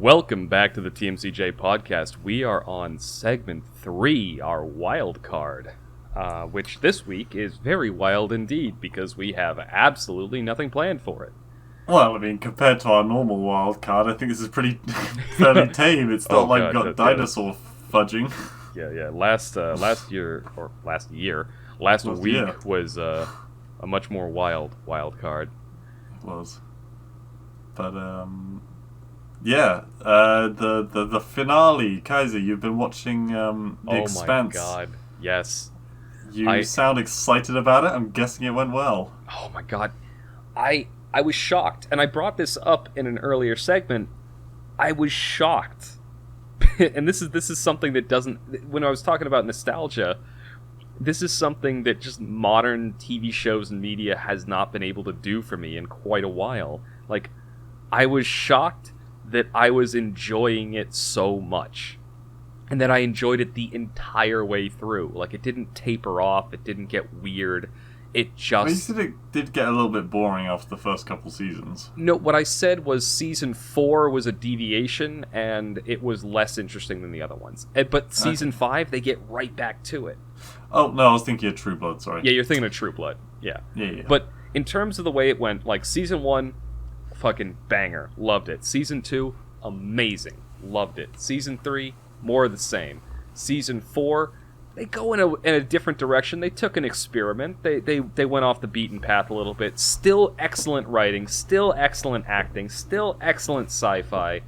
Welcome back to the TMCJ podcast. We are on segment 3, our wild card, which this week is very wild indeed because we have absolutely nothing planned for it. Well, I mean, compared to our normal wild card, I think this is pretty fairly tame. It's not like we've got dinosaur fudging. Yeah. Last week was a much more wild card. It was, but the finale, Kaiser. You've been watching the Expanse. Oh my god, yes. You sound excited about it. I'm guessing it went well. Oh my god, I was shocked, and I brought this up in an earlier segment. I was shocked, and this is something that doesn't. When I was talking about nostalgia, this is something that just modern TV shows and media has not been able to do for me in quite a while. Like, I was shocked that I was enjoying it so much, and that I enjoyed it the entire way through. Like, it didn't taper off, it didn't get weird. It just... Well, you said it did get a little bit boring after the first couple seasons. No, what I said was season 4 was a deviation, and it was less interesting than the other ones. But season 5, they get right back to it. Oh, no, I was thinking of True Blood, sorry. Yeah, you're thinking of True Blood. Yeah. Yeah. But in terms of the way it went, like, season 1, fucking banger. Loved it. Season 2, amazing. Loved it. Season 3, more of the same. Season 4... they go in a different direction. They took an experiment. They went off the beaten path a little bit. Still excellent writing. Still excellent acting. Still excellent sci-fi.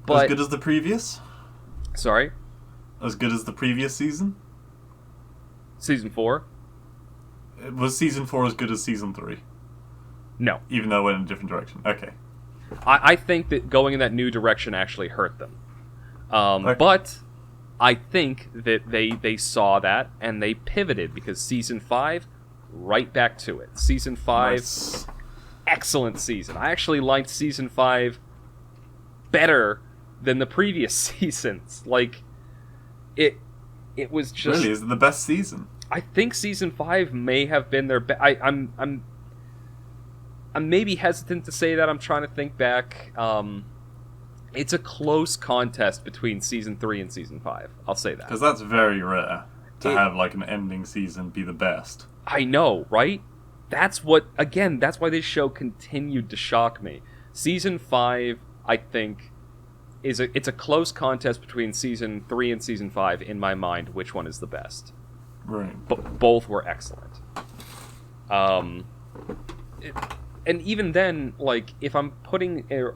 But as good as the previous? Sorry? As good as the previous season? Season 4? Was season 4 as good as season 3? No. Even though it went in a different direction. Okay. I think that going in that new direction actually hurt them. Okay. But... I think that they saw that and they pivoted because season 5, right back to it. Season 5, nice. Excellent season. I actually liked season 5 better than the previous seasons. Like, it was just... Really? Is it the best season? I think season 5 may have been their best. I'm maybe hesitant to say that. I'm trying to think back. It's a close contest between Season 3 and Season 5. I'll say that. Because that's very rare to have, like, an ending season be the best. I know, right? That's why this show continued to shock me. Season 5, I think, it's a close contest between Season 3 and Season 5, in my mind, which one is the best. Right. Both were excellent. And even then, like, if I'm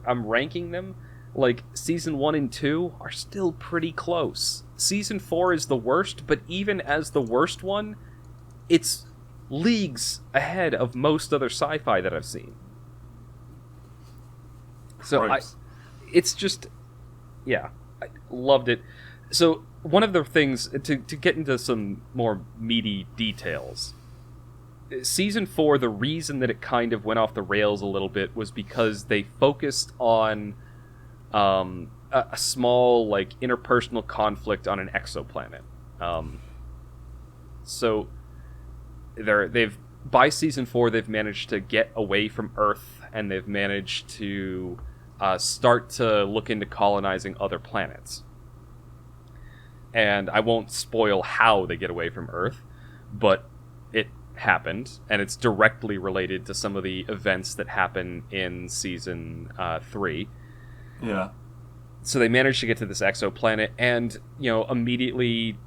ranking them... like, Season 1 and 2 are still pretty close. Season 4 is the worst, but even as the worst one, it's leagues ahead of most other sci-fi that I've seen. So, it's just... yeah, I loved it. So, one of the things, to get into some more meaty details... Season 4, the reason that it kind of went off the rails a little bit was because they focused on... a small, like, interpersonal conflict on an exoplanet. So by season 4, they've managed to get away from Earth, and they've managed to start to look into colonizing other planets. And I won't spoil how they get away from Earth, but it happened, and it's directly related to some of the events that happen in season 3. Yeah. So they managed to get to this exoplanet, and, immediately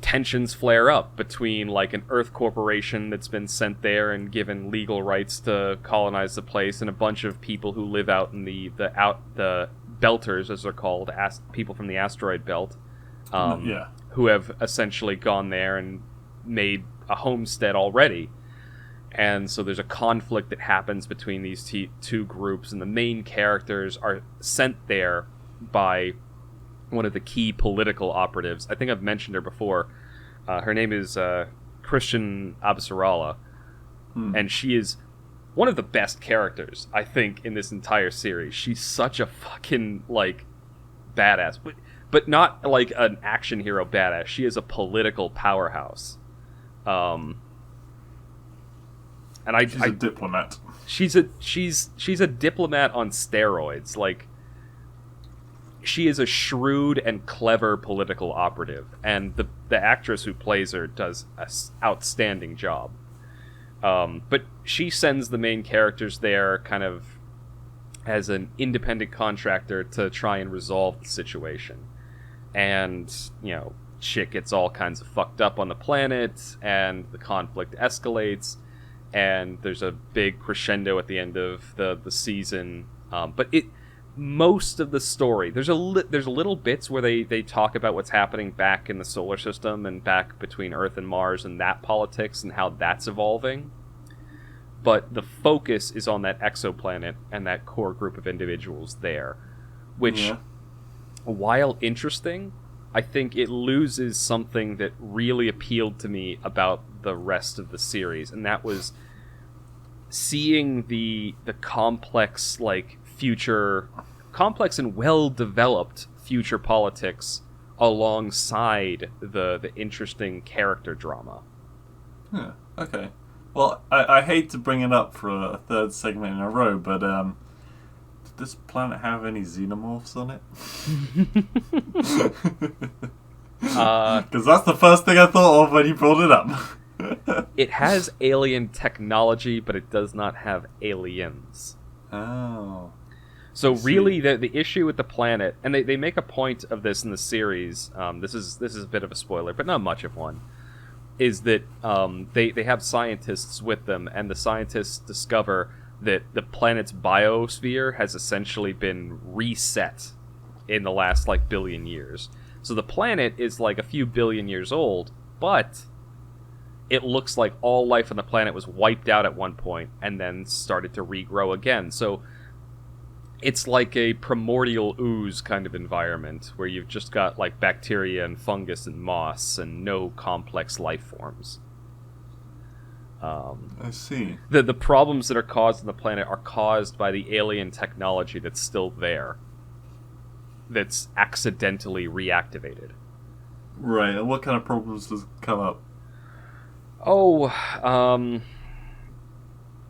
tensions flare up between, like, an Earth corporation that's been sent there and given legal rights to colonize the place, and a bunch of people who live out in the belters, as they're called, people from the asteroid belt, who have essentially gone there and made a homestead already. And so there's a conflict that happens between these two groups, and the main characters are sent there by one of the key political operatives. I think I've mentioned her before. Her name is Christian Abasarala, and she is one of the best characters, I think, in this entire series. She's such a fucking, like, badass. But not, like, an action hero badass. She is a political powerhouse. And she's a diplomat. She's a diplomat on steroids. Like, she is a shrewd and clever political operative, and the actress who plays her does an outstanding job. But she sends the main characters there kind of as an independent contractor to try and resolve the situation. And, shit gets all kinds of fucked up on the planet, and the conflict escalates, and there's a big crescendo at the end of the season. But most of the story, there's little bits where they talk about what's happening back in the solar system and back between Earth and Mars and that politics and how that's evolving. But the focus is on that exoplanet and that core group of individuals there, which, while interesting, I think it loses something that really appealed to me about the rest of the series, and that was seeing the complex, complex and well-developed future politics alongside the interesting character drama. Okay. Well, I hate to bring it up for a third segment in a row, but did this planet have any xenomorphs on it? Because that's the first thing I thought of when you brought it up. It has alien technology, but it does not have aliens. Oh. So really, the issue with the planet, and they make a point of this in the series. This is a bit of a spoiler, but not much of one. Is that they have scientists with them, and the scientists discover that the planet's biosphere has essentially been reset in the last billion years. So the planet is a few billion years old, but it looks like all life on the planet was wiped out at one point and then started to regrow again. So it's like a primordial ooze kind of environment where you've just got bacteria and fungus and moss and no complex life forms. I see. The problems that are caused on the planet are caused by the alien technology that's still there, that's accidentally reactivated. Right, and what kind of problems does come up?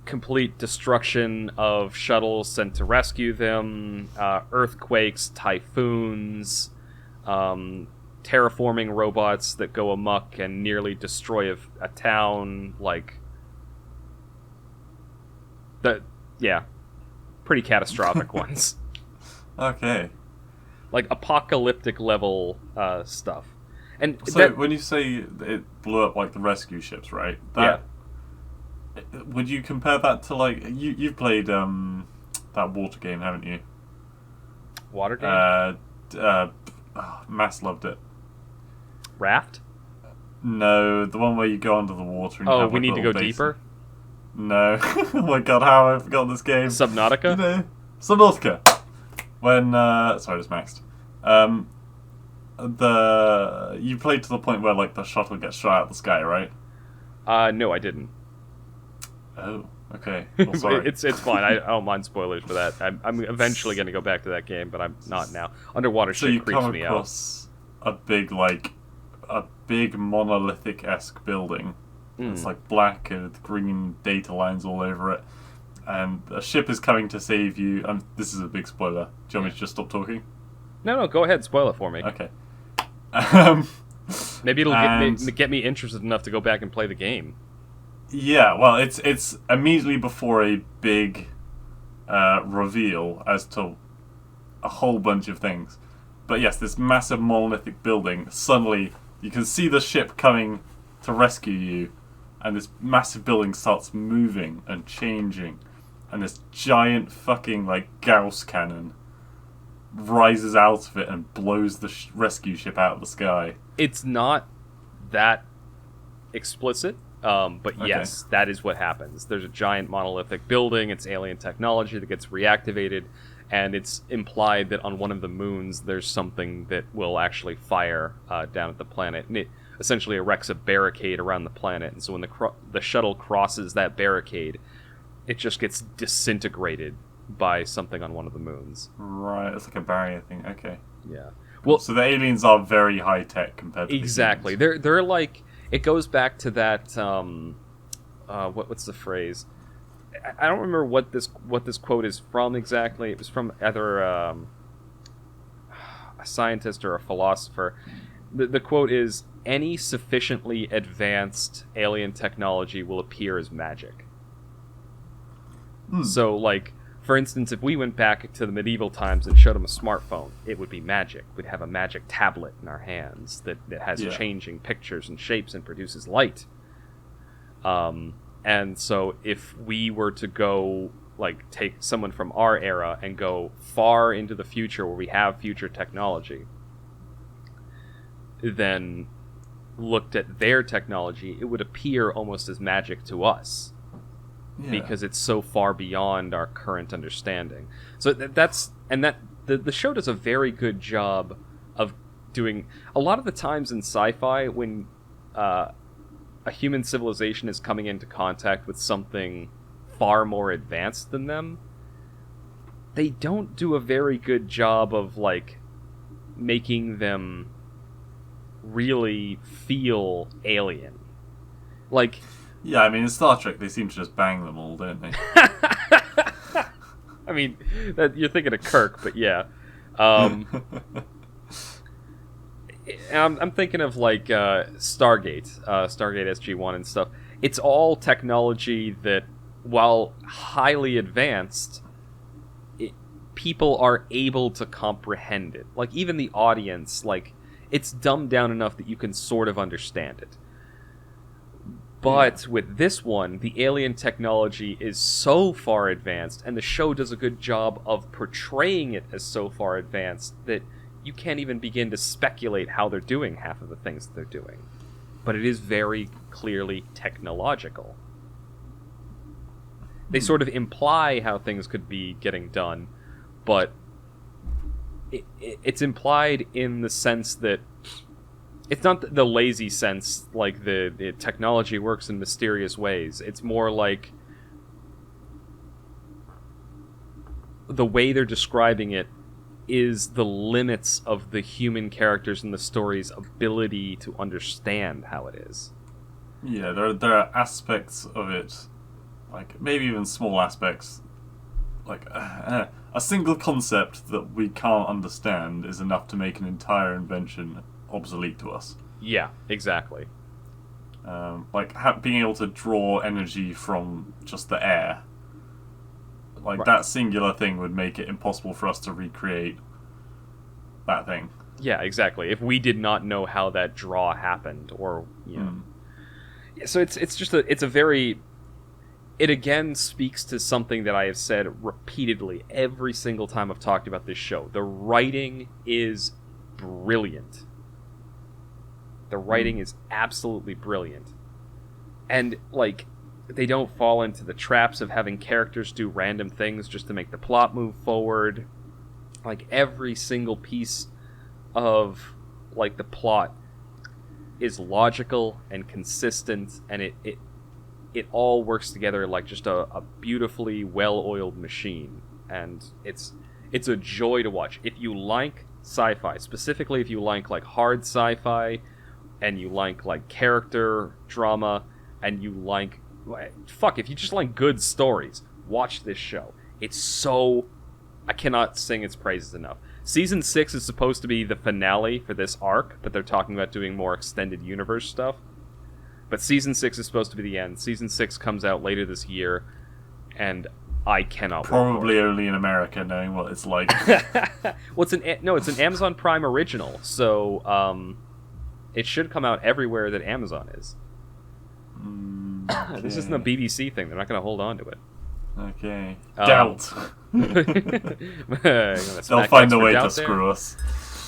Complete destruction of shuttles sent to rescue them, earthquakes, typhoons, terraforming robots that go amok and nearly destroy a town, pretty catastrophic ones. Okay. Apocalyptic level stuff. And so when you say it blew up the rescue ships, right? Would you compare that to you've played that water game, haven't you? Water game? Mass loved it. Raft? No, the one where you go under the water. And we need to go deeper? No. Oh my god, how have I forgotten this game? Subnautica? Subnautica. When sorry, just maxed. You played to the point where the shuttle gets shot out of the sky, right? No, I didn't. Oh, okay. Well, sorry. It's fine. I don't mind spoilers for that. I'm eventually going to go back to that game, but I'm not now. Underwater shit creeps me out. So you come across a big monolithic-esque building. It's black and green data lines all over it. And a ship is coming to save you. This is a big spoiler. Do you want me to just stop talking? No, go ahead. Spoil it for me. Okay. Maybe it'll get me interested enough to go back and play the game. Yeah, well, it's immediately before a big reveal as to a whole bunch of things. But yes, this massive monolithic building, suddenly you can see the ship coming to rescue you, and this massive building starts moving and changing, and this giant fucking Gauss cannon rises out of it and blows the rescue ship out of the sky. It's not that explicit, but okay. Yes, that is what happens. There's a giant monolithic building, it's alien technology that gets reactivated, and it's implied that on one of the moons there's something that will actually fire down at the planet, and it essentially erects a barricade around the planet, and so when the shuttle crosses that barricade, it just gets disintegrated by something on one of the moons. Right, it's like a barrier thing. Okay. Yeah. Well, so the aliens are very high tech compared to exactly. They're it goes back to that. What's the phrase? I don't remember what this quote is from exactly. It was from either a scientist or a philosopher. The quote is, "Any sufficiently advanced alien technology will appear as magic." So, like, for instance, if we went back to the medieval times and showed them a smartphone, it would be magic. We'd have a magic tablet in our hands that has changing pictures and shapes and produces light. And so if we were to go, like, take someone from our era and go far into the future where we have future technology, then looked at their technology, it would appear almost as magic to us. Yeah. Because it's so far beyond our current understanding. So the show does a very good job of doing... A lot of the times in sci-fi, when a human civilization is coming into contact with something far more advanced than them, they don't do a very good job of, like, making them really feel alien. Like... Yeah, I mean, in Star Trek, they seem to just bang them all, don't they? I mean, you're thinking of Kirk, but yeah. I'm thinking of, like, Stargate SG-1 and stuff. It's all technology that, while highly advanced, people are able to comprehend it. Like, even the audience, like, it's dumbed down enough that you can sort of understand it. But with this one, the alien technology is so far advanced, and the show does a good job of portraying it as so far advanced that you can't even begin to speculate how they're doing half of the things that they're doing. But it is very clearly technological. They sort of imply how things could be getting done, but it's implied in the sense that it's not the lazy sense, like the technology works in mysterious ways. It's more like the way they're describing it is the limits of the human characters in the story's ability to understand how it is. Yeah, there are aspects of it, like maybe even small aspects, like a single concept that we can't understand is enough to make an entire invention obsolete to us. Yeah, exactly. Like being able to draw energy from just the air. Like, right. That singular thing would make it impossible for us to recreate that thing. Yeah, exactly. If we did not know how that draw happened, or, you know. So it's a very... It again speaks to something that I have said repeatedly every single time I've talked about this show. The writing is brilliant. The writing is absolutely brilliant. And, like, they don't fall into the traps of having characters do random things just to make the plot move forward. Like, every single piece of, like, the plot is logical and consistent, and it all works together like just a beautifully well-oiled machine. And it's a joy to watch. If you like sci-fi, specifically if you like hard sci-fi, and you like character drama, and you like... Fuck, if you just like good stories, watch this show. It's so... I cannot sing its praises enough. Season 6 is supposed to be the finale for this arc, but they're talking about doing more extended universe stuff. But Season 6 is supposed to be the end. Season 6 comes out later this year, and I cannot Probably only in America, knowing what it's like. Well, it's an Amazon Prime original, so it should come out everywhere that Amazon is. Okay. This isn't a BBC thing. They're not going to hold on to it. Okay. Doubt. They'll find a way to screw us.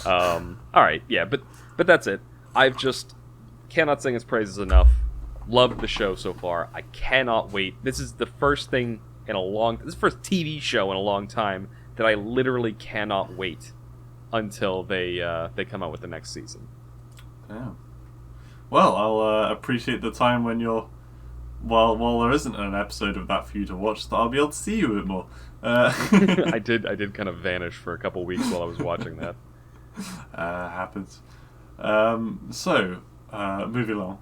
Alright, yeah, but that's it. I've just cannot sing its praises enough. Loved the show so far. I cannot wait. This is the first thing in a long... This is the first TV show in a long time that I literally cannot wait until they come out with the next season. Damn. Well, I'll appreciate the time when you're... While there isn't an episode of that for you to watch, that I'll be able to see you a bit more. I did kind of vanish for a couple weeks while I was watching that. Happens. Moving along.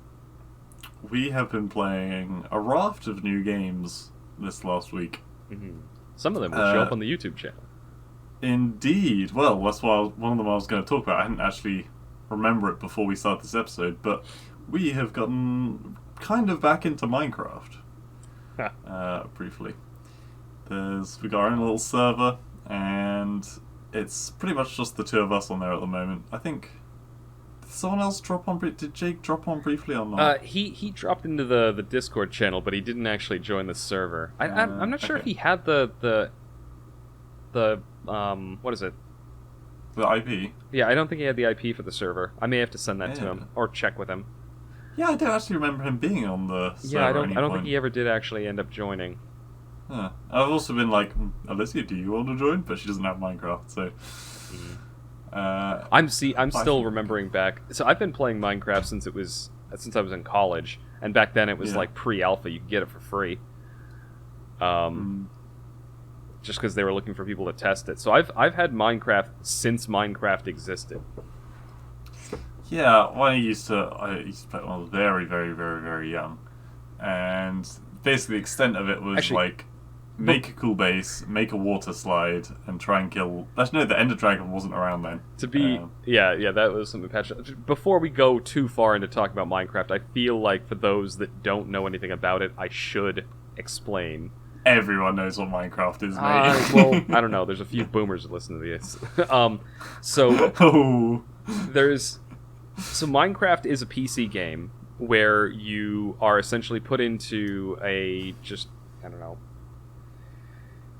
We have been playing a raft of new games this last week. Mm-hmm. Some of them will show up on the YouTube channel. Indeed. Well, that's one of them I was going to talk about. I didn't actually remember it before we started this episode, but we have gotten kind of back into Minecraft. Briefly. We got our own little server, and it's pretty much just the two of us on there at the moment. I think... Did someone else drop on... Did Jake drop on briefly or not? He dropped into the Discord channel, but he didn't actually join the server. I'm not sure if he had the what is it? The IP? Yeah, I don't think he had the IP for the server. I may have to send that to him or check with him. Yeah, I don't actually remember him being on the server. Yeah, I don't think he ever did actually end up joining. Huh. I've also been like, Alicia, do you want to join? But she doesn't have Minecraft, so. I'm still remembering back. So I've been playing Minecraft since I was in college, and back then it was like pre-alpha. You could get it for free. Just because they were looking for people to test it. So I've had Minecraft since Minecraft existed. Yeah, I used to play it when I was very, very, very, very young, and basically the extent of it was actually, make a cool base, make a water slide, and try and kill... Actually, no, the Ender Dragon wasn't around then. That was something patched. Before we go too far into talking about Minecraft, I feel like for those that don't know anything about it, I should explain. Everyone knows what Minecraft is, mate. Well, I don't know. There's a few boomers that listen to this. So Minecraft is a PC game where you are essentially put into a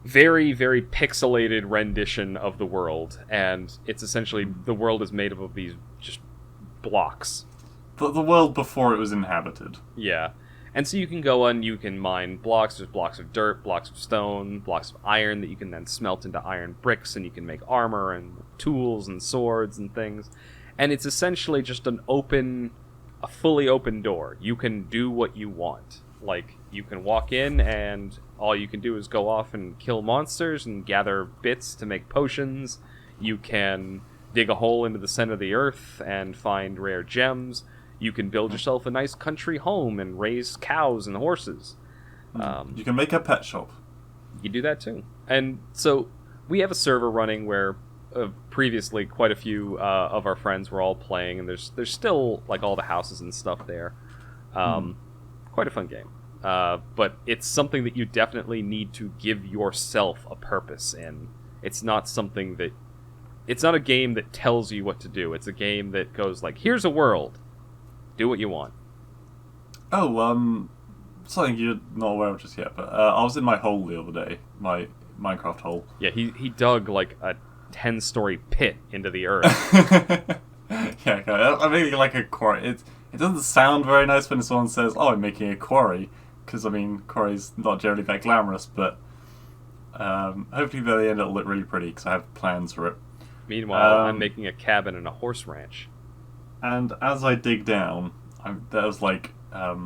very, very pixelated rendition of the world, and it's essentially the world is made up of these just blocks. The world before it was inhabited. Yeah. And so you can go on, you can mine blocks. There's blocks of dirt, blocks of stone, blocks of iron that you can then smelt into iron bricks, and you can make armor and tools and swords and things. And it's essentially just a fully open door. You can do what you want. Like, you can walk in and all you can do is go off and kill monsters and gather bits to make potions. You can dig a hole into the center of the earth and find rare gems. You can build yourself a nice country home and raise cows and horses. You can make a pet shop. You do that too. And so we have a server running where previously quite a few of our friends were all playing, and there's still like all the houses and stuff there. Quite a fun game. But it's something that you definitely need to give yourself a purpose in. It's not something that... It's not a game that tells you what to do. It's a game that goes like, here's a world. Do what you want. Oh, something you're not aware of just yet, but I was in my hole the other day. My Minecraft hole. Yeah, he dug like a 10-story pit into the earth. Yeah, I'm making like a quarry. It doesn't sound very nice when someone says, "Oh, I'm making a quarry," because I mean, quarry's not generally that glamorous, but hopefully by the end it'll look really pretty because I have plans for it. Meanwhile, I'm making a cabin and a horse ranch. And as I dig down, there was like a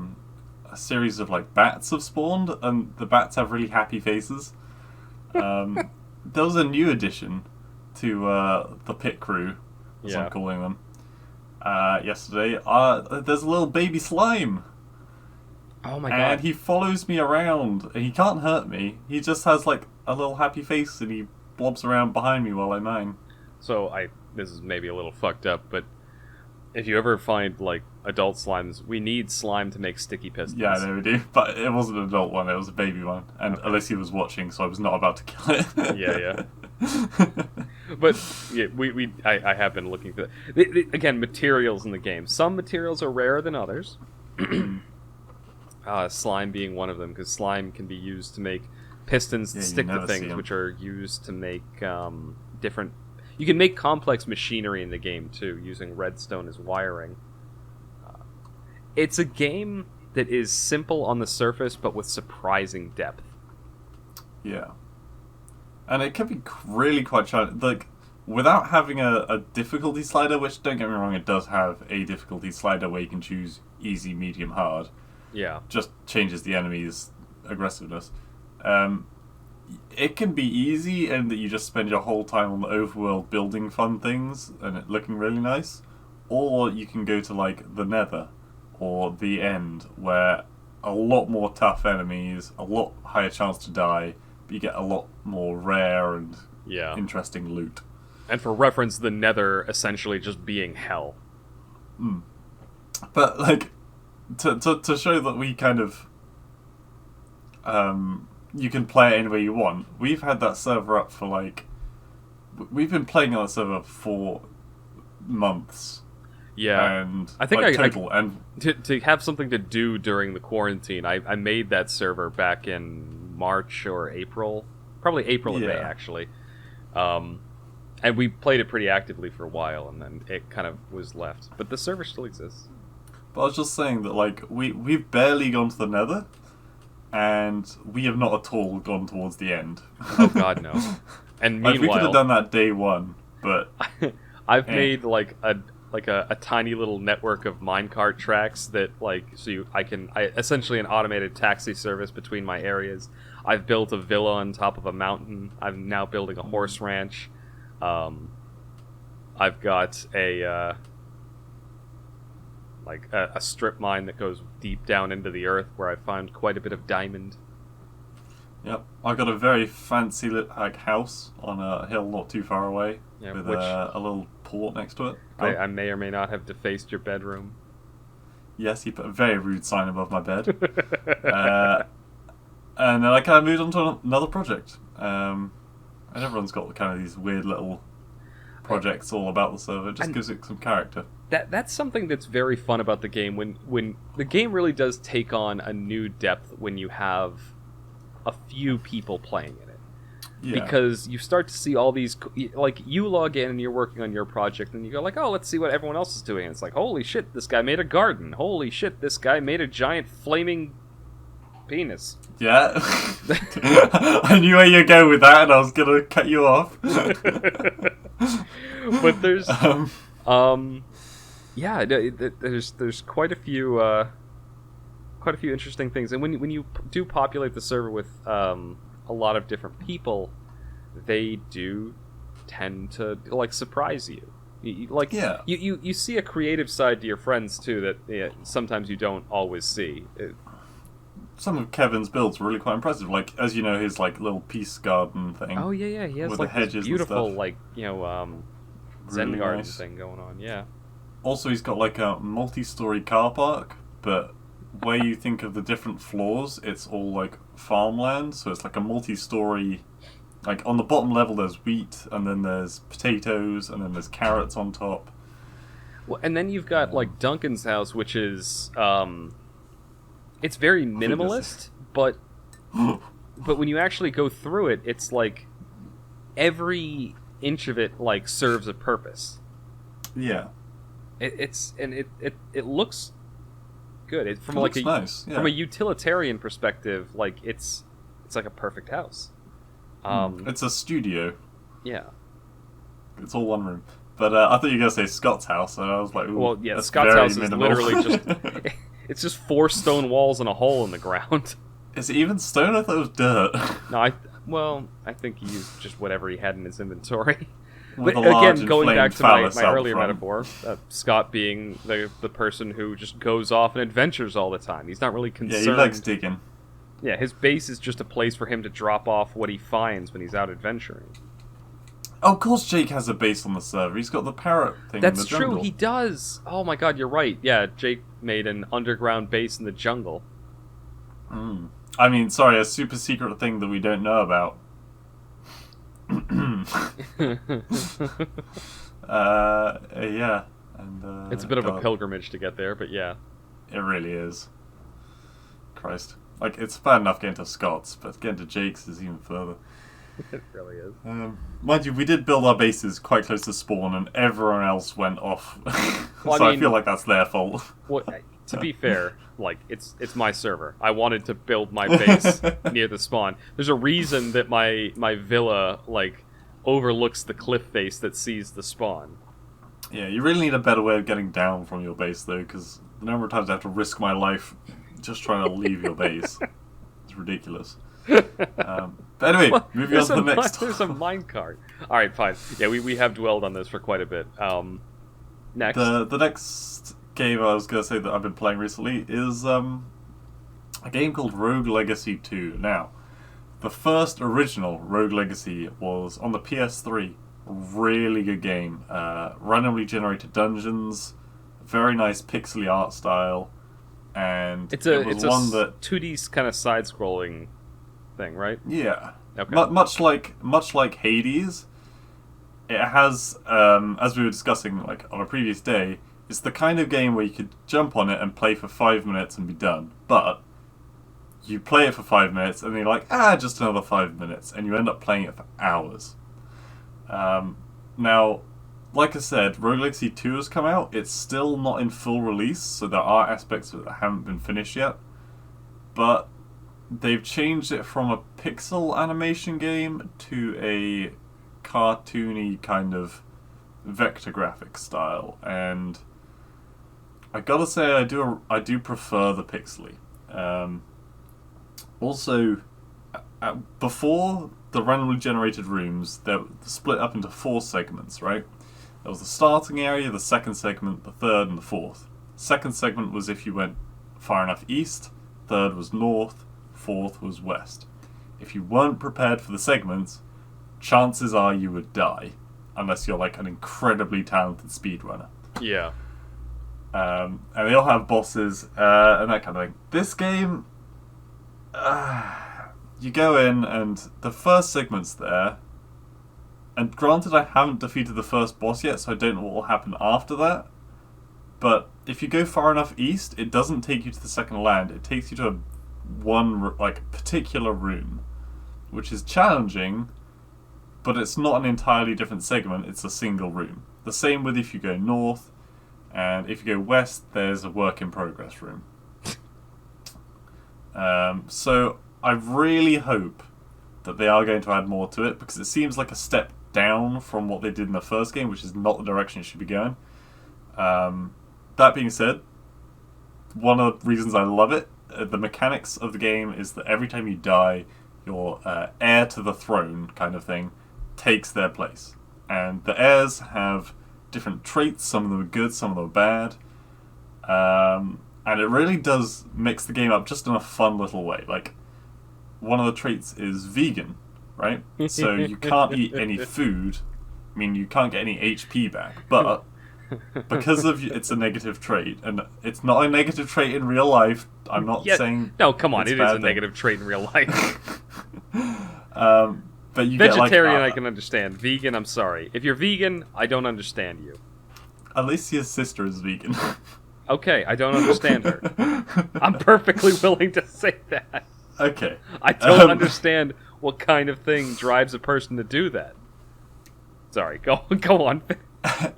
series of like bats have spawned, and the bats have really happy faces. There was a new addition to the pit crew, as I'm calling them, yesterday. There's a little baby slime. Oh my god. And he follows me around. He can't hurt me. He just has like a little happy face, and he blobs around behind me while I mine. So this is maybe a little fucked up, but if you ever find like adult slimes, we need slime to make sticky pistons. Yeah, I know we do. But it wasn't an adult one, it was a baby one. And Alicia was watching, so I was not about to kill it. Yeah. But yeah, I have been looking for that. Again, materials in the game. Some materials are rarer than others. Slime being one of them, because slime can be used to make pistons that stick to things, which are used to make different... You can make complex machinery in the game, too, using redstone as wiring. It's a game that is simple on the surface, but with surprising depth. Yeah. And it can be really quite challenging. Like, without having a difficulty slider, which, don't get me wrong, it does have a difficulty slider where you can choose easy, medium, hard. Yeah. Just changes the enemy's aggressiveness. It can be easy in that you just spend your whole time on the overworld building fun things and it looking really nice. Or you can go to, like, the Nether or the End, where a lot more tough enemies, a lot higher chance to die, but you get a lot more rare and Yeah. interesting loot. And for reference, the Nether essentially just being hell. But like to show that we kind of you can play it any way you want. We've had that server up for like we've been playing on that server for months. Yeah, and I think like, total and to have something to do during the quarantine. I made that server back in March or April, probably April or May actually, and we played it pretty actively for a while, and then it kind of was left. But the server still exists. But I was just saying that like we've barely gone to the Nether, and we have not at all gone towards the end. Oh God, no! And meanwhile, like, we could have done that day one, but I've made like a tiny little network of minecart tracks that I essentially an automated taxi service between my areas. I've built a villa on top of a mountain. I'm now building a horse ranch. I've got a strip mine that goes deep down into the earth where I found quite a bit of diamond. Yep, I got a very fancy house on a hill not too far away with a little port next to it. I may or may not have defaced your bedroom. Yes, he put a very rude sign above my bed. And then I kind of moved on to another project. And everyone's got kind of these weird little projects all about the server. It just gives it some character. That's something that's very fun about the game. When the game really does take on a new depth when you have a few people playing in it. Yeah. Because you start to see all these, like, you log in and you're working on your project and you go like, oh, let's see what everyone else is doing. And it's like, holy shit, this guy made a garden. Holy shit, this guy made a giant flaming penis. Yeah. I knew where you'd go with that and I was going to cut you off. But there's, yeah, there's quite a few interesting things. And when you do populate the server with a lot of different people, they do tend to like surprise you. You see a creative side to your friends too that sometimes you don't always see. Some of Kevin's builds were really quite impressive. Like, as you know, his like little peace garden thing. Oh yeah, he has with like the hedges this beautiful and stuff. Zen really garden nice thing going on. Yeah. Also, he's got like a multi-story car park, but where you think of the different floors, it's all like farmland. So it's like a multi-story. Like on the bottom level, there's wheat, and then there's potatoes, and then there's carrots on top. Well, and then you've got like Duncan's house, which is it's very minimalist, but when you actually go through it, it's like every inch of it like serves a purpose. Yeah. It looks good. From like nice. Yeah. From a utilitarian perspective, like it's like a perfect house. It's a studio. Yeah. It's all one room. But I thought you were going to say Scott's house, and I was like, ooh, well, yeah, that's Scott's house minimal. is literally just it's just 4 stone walls and a hole in the ground. Is it even stone? I thought it was dirt. No, I think he used just whatever he had in his inventory. With but again, going back to my earlier metaphor, Scott being the person who just goes off and adventures all the time. He's not really concerned. Yeah, he likes digging. Yeah, his base is just a place for him to drop off what he finds when he's out adventuring. Oh, of course Jake has a base on the server. He's got the parrot thing in the jungle. That's true, he does. Oh my god, you're right. Yeah, Jake made an underground base in the jungle. I mean, sorry, a super secret thing that we don't know about. Yeah. And, it's a bit of a pilgrimage to get there, but yeah. It really is. Christ. Like, it's bad enough getting to Scott's, but getting to Jake's is even further. It really is. Mind you, we did build our bases quite close to spawn, and everyone else went off. Well, I feel like that's their fault. Well, to be fair, like it's my server. I wanted to build my base near the spawn. There's a reason that my villa like overlooks the cliff face that sees the spawn. Yeah, you really need a better way of getting down from your base, though, because the number of times I have to risk my life just trying to leave your base. It's ridiculous. But anyway, moving on to the next. There's a minecart. All right, fine. Yeah, we have dwelled on this for quite a bit. Next. The next game I was going to say that I've been playing recently is a game called Rogue Legacy 2. Now, the first original Rogue Legacy was on the PS3. Really good game. Randomly generated dungeons, very nice pixely art style, and It's it was one that 2D kind of side-scrolling thing, right? yeah, Okay. much like Hades, it has as we were discussing like on a previous day, it's the kind of game where you could jump on it and play for 5 minutes and be done, but you play it for 5 minutes and then you're like, just another 5 minutes, and you end up playing it for hours. Now, like I said, Rogue Legacy 2 has come out. It's still not in full release, so there are aspects of it that haven't been finished yet. But they've changed it from a pixel animation game to a cartoony kind of vector graphic style, and I gotta say I do prefer the pixely. Also, before the randomly generated rooms, they're split up into 4 segments, right? There was the starting area, the second segment, the third, and the fourth. Second segment was if you went far enough east, third was north, fourth was west. If you weren't prepared for the segments, chances are you would die, unless you're like an incredibly talented speedrunner. Yeah. And they all have bosses and that kind of thing. This game, you go in and the first segment's there, and granted I haven't defeated the first boss yet, so I don't know what will happen after that, but if you go far enough east, it doesn't take you to the second land, it takes you to one like particular room, which is challenging, but it's not an entirely different segment, it's a single room. The same with if you go north, and if you go west, there's a work in progress room. So I really hope that they are going to add more to it, because it seems like a step down from what they did in the first game, which is not the direction it should be going. That being said, one of the reasons I love it, the mechanics of the game is that every time you die, your heir to the throne kind of thing takes their place. And the heirs have different traits, some of them are good, some of them are bad. And it really does mix the game up just in a fun little way. Like, one of the traits is vegan, right? So you can't eat any food. I mean, you can't get any HP back. But because of it's a negative trait, and it's not a negative trait in real life. I'm not saying no. Come on, it is a negative trait in real life. But you vegetarian, get like, I can understand. Vegan, I'm sorry. If you're vegan, I don't understand you. Alicia's sister is vegan. Okay, I don't understand her. I'm perfectly willing to say that. Okay. I don't understand what kind of thing drives a person to do that. Sorry, go on.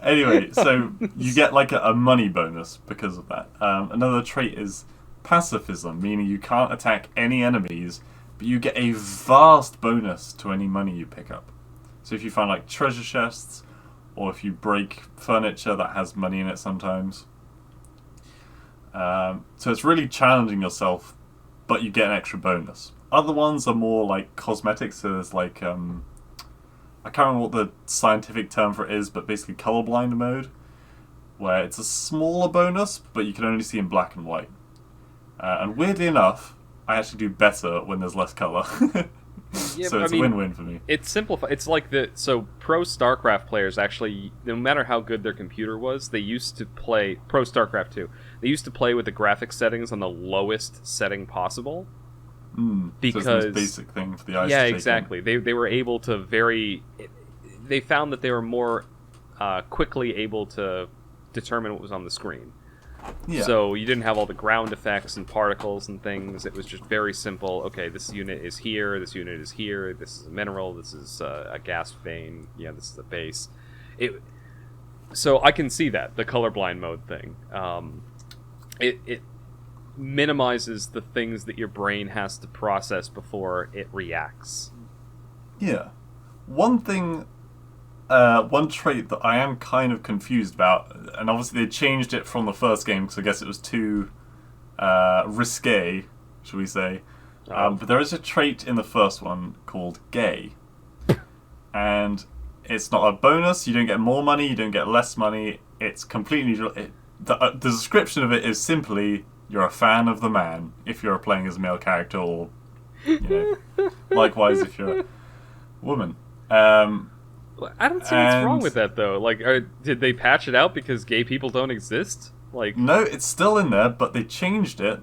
Anyway, so you get like a money bonus because of that. Another trait is pacifism, meaning you can't attack any enemies, but you get a vast bonus to any money you pick up. So if you find like treasure chests, or if you break furniture that has money in it sometimes. So it's really challenging yourself, but you get an extra bonus. Other ones are more like cosmetics, so there's like, I can't remember what the scientific term for it is, but basically colorblind mode, where it's a smaller bonus, but you can only see in black and white. And weirdly enough, I actually do better when there's less color. Yeah, so it's a win-win for me. It's simplified. It's like pro StarCraft players actually, no matter how good their computer was, they used to play pro StarCraft 2. They used to play with the graphics settings on the lowest setting possible. Because so it's this basic thing for the eyes. Yeah, to take exactly. in. They were able to they found that they were more quickly able to determine what was on the screen. Yeah. So you didn't have all the ground effects and particles and things. It was just very simple. Okay, this unit is here. This unit is here. This is a mineral. This is a gas vein. Yeah, this is a base. So I can see that the colorblind mode thing. It minimizes the things that your brain has to process before it reacts. Yeah. One thing. One trait that I am kind of confused about, and obviously they changed it from the first game because I guess it was too risque, should we say. But there is a trait in the first one called gay. And it's not a bonus, you don't get more money, you don't get less money, it's completely... the description of it is simply, you're a fan of the man, if you're playing as a male character, or, you know... Likewise, if you're a woman. Um, I don't see what's wrong with that though. Like, did they patch it out because gay people don't exist? Like, no, it's still in there, but they changed it.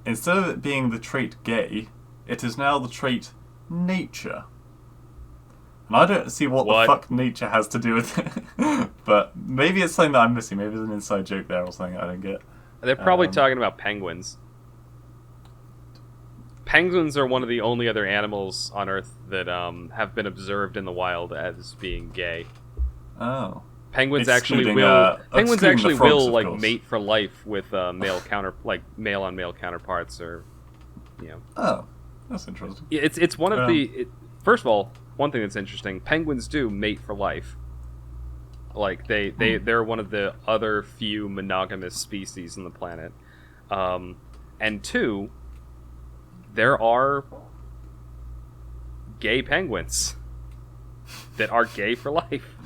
Instead of it being the trait gay, it is now the trait nature. And I don't see what the fuck nature has to do with it. But maybe it's something that I'm missing. Maybe there's an inside joke there or something I don't get. They're probably talking about penguins. Penguins are one of the only other animals on Earth that have been observed in the wild as being gay. Oh. Penguins Excluding, actually will. Penguins excluding actually the frogs, will of like course. mate for life with male on male counterparts, or Oh, that's interesting. It's one of the. First of all, one thing that's interesting: penguins do mate for life. Like they're one of the other few monogamous species on the planet, and two, there are gay penguins that are gay for life.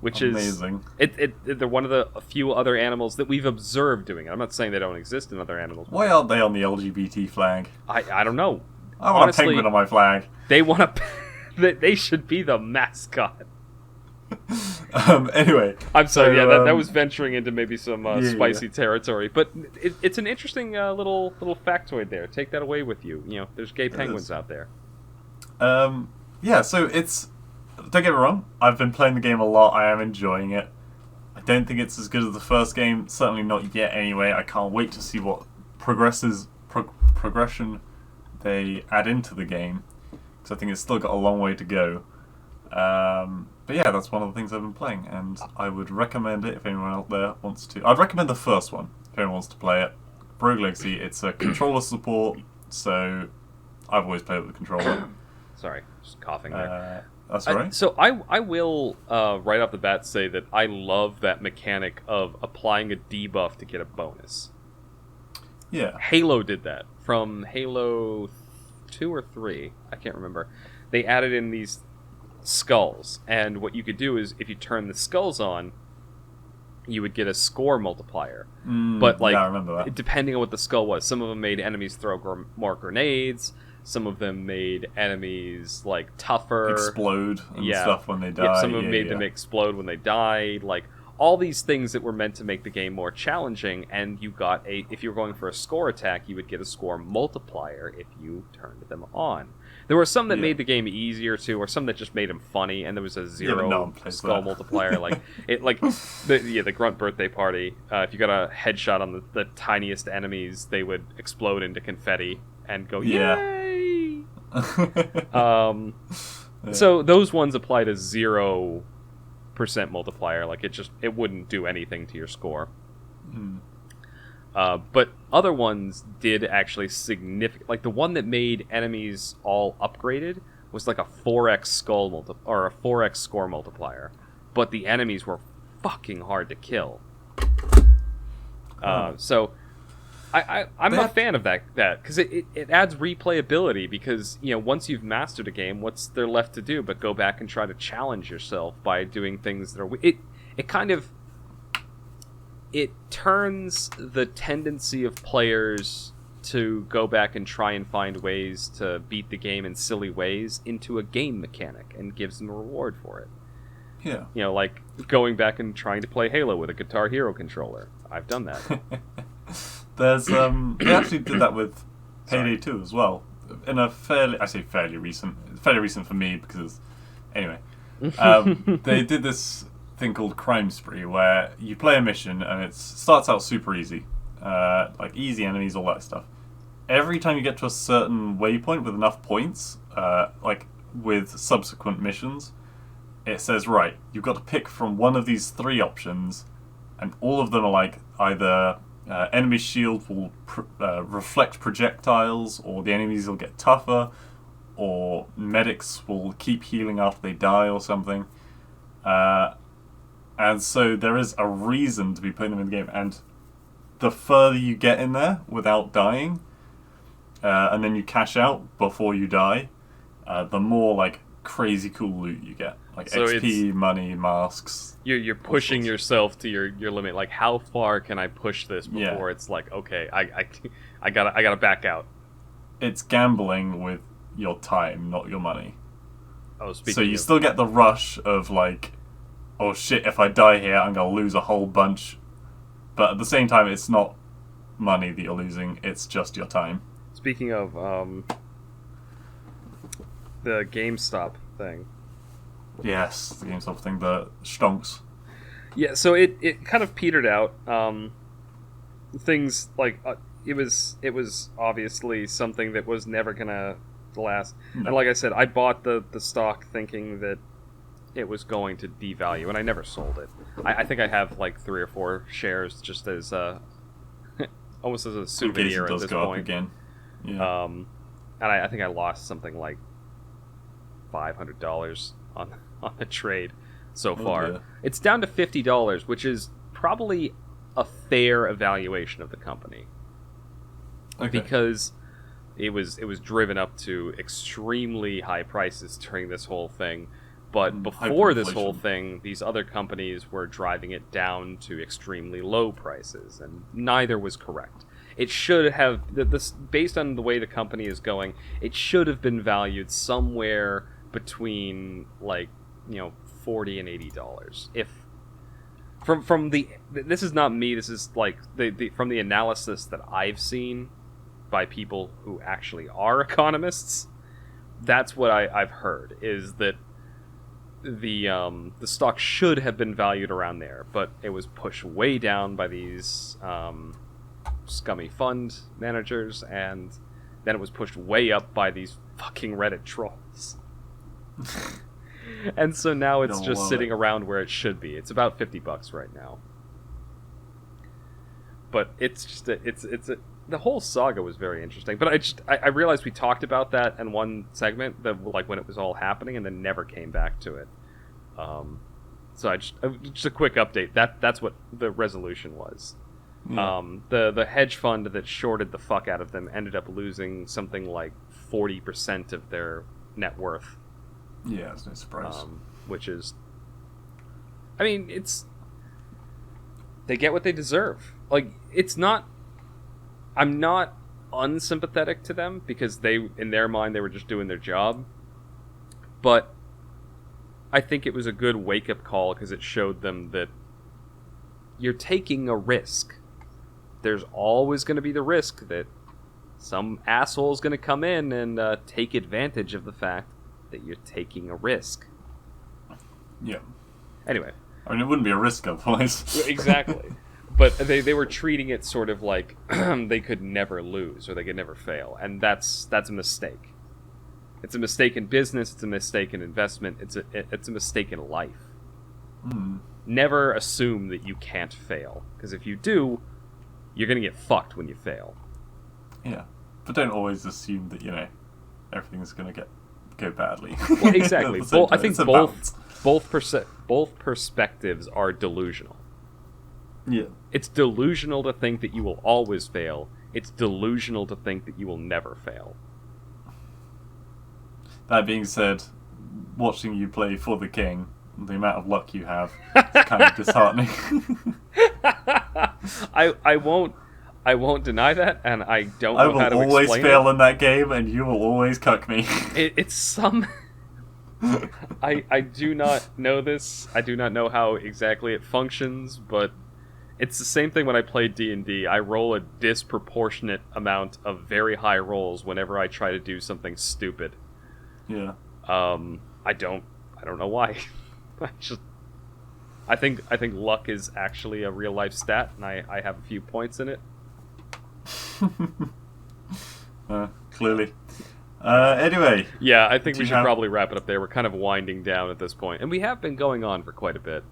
Which amazing. They're one of the few other animals that we've observed doing it. I'm not saying they don't exist in other animals. Why aren't they on the LGBT flag? I don't know. I want a penguin on my flag. They want to. They should be the mascot. Anyway, I'm sorry. So, that was venturing into maybe some spicy territory, but it's an interesting little factoid there. Take that away with you. There's gay penguins out there. Yeah. So it's. Don't get me wrong, I've been playing the game a lot, I am enjoying it. I don't think it's as good as the first game, certainly not yet anyway. I can't wait to see what progression they add into the game, because I think it's still got a long way to go. But yeah, that's one of the things I've been playing, and I would recommend it if anyone out there wants to. I'd recommend the first one, if anyone wants to play it. Rogue Legacy, it's a controller support, so I've always played with the controller. Sorry, just coughing there. That's all right. So I will right off the bat say that I love that mechanic of applying a debuff to get a bonus. Yeah. Halo did that. From Halo 2 or 3, I can't remember. They added in these skulls, and what you could do is if you turn the skulls on, you would get a score multiplier. But yeah, I remember that. Depending on what the skull was, some of them made enemies throw more grenades. Some of them made enemies like tougher, explode and stuff when they die. Yeah, some of them made them explode when they died. Like all these things that were meant to make the game more challenging. And you got if you were going for a score attack, you would get a score multiplier if you turned them on. There were some that made the game easier too, or some that just made them funny. And there was a zero skull multiplier, like the grunt birthday party. If you got a headshot on the tiniest enemies, they would explode into confetti and go yay. So those ones apply to 0% multiplier. Like it wouldn't do anything to your score. But other ones did actually significant. Like the one that made enemies all upgraded was like a 4x or a 4x score multiplier. But the enemies were fucking hard to kill. So I'm a fan of that because it adds replayability, because once you've mastered a game, what's there left to do but go back and try to challenge yourself by doing things that are it turns the tendency of players to go back and try and find ways to beat the game in silly ways into a game mechanic and gives them a reward for it. Yeah. Like going back and trying to play Halo with a Guitar Hero controller. I've done that. There's they actually did that with Payday 2 as well. In a fairly recent for me because anyway, they did this thing called Crime Spree where you play a mission and it starts out super easy, like easy enemies, all that stuff. Every time you get to a certain waypoint with enough points, like with subsequent missions, it says, right, you've got to pick from one of these 3 options, and all of them are like either enemy shield will reflect projectiles, or the enemies will get tougher, or medics will keep healing after they die or something. And so there is a reason to be putting them in the game. And the further you get in there without dying, and then you cash out before you die, the more like crazy cool loot you get. Like so XP, money, masks. You're pushing yourself to your limit. Like, how far can I push this before it's like, okay, I gotta back out. It's gambling with your time, not your money. Oh, So you still get the rush of like, oh shit, if I die here, I'm gonna lose a whole bunch. But at the same time, it's not money that you're losing; it's just your time. Speaking of the GameStop thing. Yes, the GameStop thing, the Stonks. Yeah, so it kind of petered out. Things like it was obviously something that was never gonna last. No. And like I said, I bought the stock thinking that it was going to devalue, and I never sold it. I think I have like 3 or 4 shares just as almost as a souvenir in case it does at this go point. Up again. Yeah. And I think I lost something like $500 on the trade so far. Dear. It's down to $50, which is probably a fair evaluation of the company. Okay. Because it was driven up to extremely high prices during this whole thing. But before this whole thing, these other companies were driving it down to extremely low prices, and neither was correct. It should have, this, based on the way the company is going, it should have been valued somewhere between like, $40 and $80. If from the, this is not me, this is like the from the analysis that I've seen by people who actually are economists, that's what I've heard, is that the stock should have been valued around there, but it was pushed way down by these scummy fund managers, and then it was pushed way up by these fucking Reddit trolls. And so now it's just sitting around where it should be. It's about $50 right now. But it's just the whole saga was very interesting. But I realized we talked about that in one segment, like when it was all happening, and then never came back to it. So just a quick update. That's what the resolution was. Yeah. The hedge fund that shorted the fuck out of them ended up losing something like 40% of their net worth. Yeah, it's no surprise. Which is, I mean, they get what they deserve. Like, I'm not unsympathetic to them, because in their mind, they were just doing their job. But I think it was a good wake-up call, because it showed them that you're taking a risk. There's always going to be the risk that some asshole's going to come in and take advantage of the fact that you're taking a risk. Yeah. Anyway. I mean, it wouldn't be a risk otherwise. Exactly. But they were treating it sort of like they could never lose, or they could never fail. And that's a mistake. It's a mistake in business, it's a mistake in investment, it's a mistake in life. Mm. Never assume that you can't fail. Because if you do, you're going to get fucked when you fail. Yeah. But don't always assume that, everything's going to go badly. Well, exactly. I think both perspectives are delusional. Yeah. It's delusional to think that you will always fail. It's delusional to think that you will never fail. That being said, watching you play for the king, the amount of luck you have, is kind of disheartening. I won't deny that, and I don't know how to explain it. I will always fail in that game, and you will always cuck me. It's some... I do not know this. I do not know how exactly it functions, but it's the same thing when I play D&D. I roll a disproportionate amount of very high rolls whenever I try to do something stupid. Yeah. I don't know why. I think luck is actually a real life stat, and I have a few points in it. Clearly. Anyway. Yeah, I think we should probably wrap it up there. We're kind of winding down at this point, and we have been going on for quite a bit.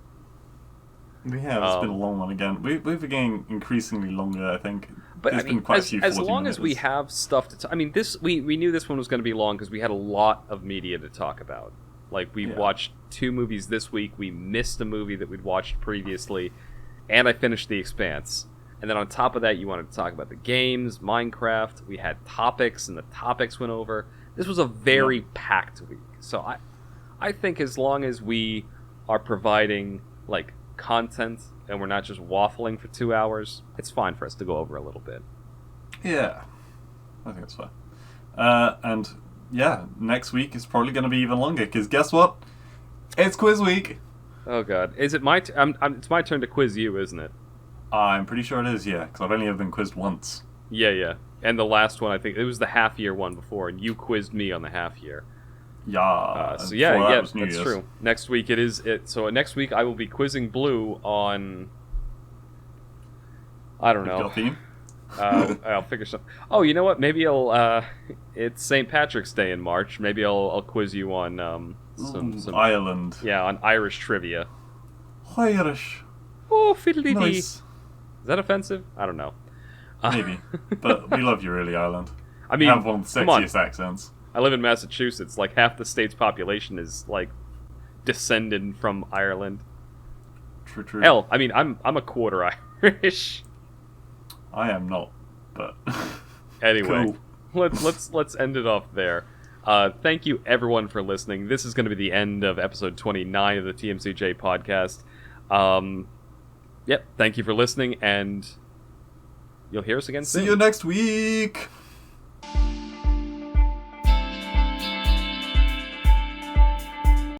We have. It's been a long one again. We've been getting increasingly longer, I think. But There's been quite a few 40 as long minutes. as we have stuff to... I mean, we knew this one was going to be long because we had a lot of media to talk about. Like, we watched 2 movies this week. We missed a movie that we'd watched previously. And I finished The Expanse. And then on top of that, you wanted to talk about the games, Minecraft. We had topics, and the topics went over. This was a very packed week. So I think as long as we are providing, like, content and we're not just waffling for 2 hours, it's fine for us to go over a little bit. Yeah. I think that's fair. And yeah, next week is probably going to be even longer, because guess what? It's quiz week! Oh god, is it my? It's my turn to quiz you, isn't it? I'm pretty sure it is, yeah, because I've only ever been quizzed once. Yeah, yeah. And the last one, I think it was the half year one before, and you quizzed me on the half year. Yeah. So yeah, before that yeah, was New that's Year's. true. Next week it is it. So next week I will be quizzing Blue on. I don't Your know. theme? I'll figure something. Oh, you know what? Maybe I'll. It's St. Patrick's Day in March. Maybe I'll quiz you on some Ireland. yeah, on Irish trivia. Irish. Oh, fiddly dee. Nice. Is that offensive? I don't know. Maybe. But we love you, really, Ireland. I mean, You have one of the come on. sexiest accents. I live in Massachusetts. Like half the state's population is like descended from Ireland. True. Hell, I mean, I'm a quarter Irish. I am not, but Anyway, cool. let's end it off there. Thank you everyone for listening. This is going to be the end of episode 29 of the TMCJ podcast. Yep, thank you for listening, and you'll hear us again soon. See you next week.